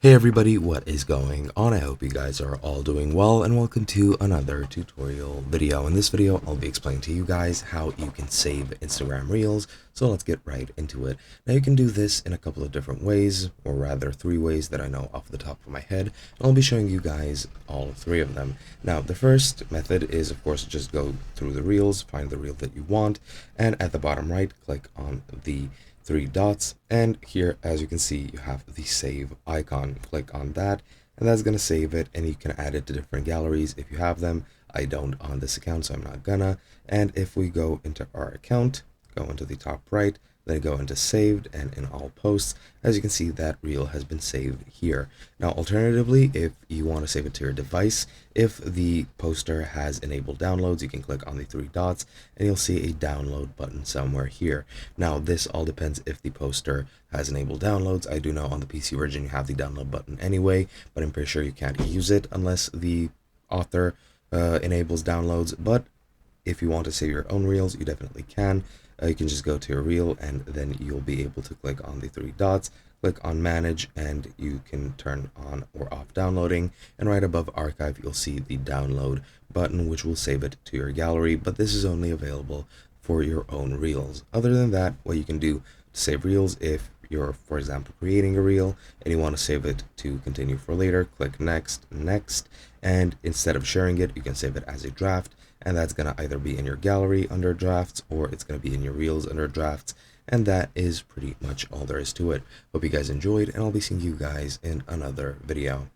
Hey everybody, what is going on? I hope you guys are all doing well and welcome to another tutorial video. In this video, I'll be explaining to you guys how you can save Instagram Reels. So let's get right into it. Now you can do this in a couple of different ways, or rather 3 ways that I know off the top of my head. And I'll be showing you guys all 3 of them. Now the first method is of course just go through the Reels, find the reel that you want, and at the bottom right, click on the 3 dots, and here as you can see you have the save icon. Click on that and that's going to save it, and you can add it to different galleries if you have them. I don't on this account, so I'm not gonna. And if we go into our account, go into the top right, then go into saved, and in all posts, as you can see that reel has been saved here. Now alternatively, if you want to save it to your device, if the poster has enabled downloads, you can click on the 3 dots and you'll see a download button somewhere here. Now this all depends if the poster has enabled downloads. I do know on the PC version you have the download button anyway, but I'm pretty sure you can't use it unless the author enables downloads. But if you want to save your own reels, you definitely can. You can just go to your reel and then you'll be able to click on the 3 dots, click on manage, and you can turn on or off downloading, and right above archive you'll see the download button, which will save it to your gallery, but this is only available for your own reels. Other than that, what you can do to save reels, if you're for example creating a reel and you want to save it to continue for later, click next, and instead of sharing it you can save it as a draft, and that's going to either be in your gallery under drafts or it's going to be in your reels under drafts. And that is pretty much all there is to it. Hope you guys enjoyed, and I'll be seeing you guys in another video.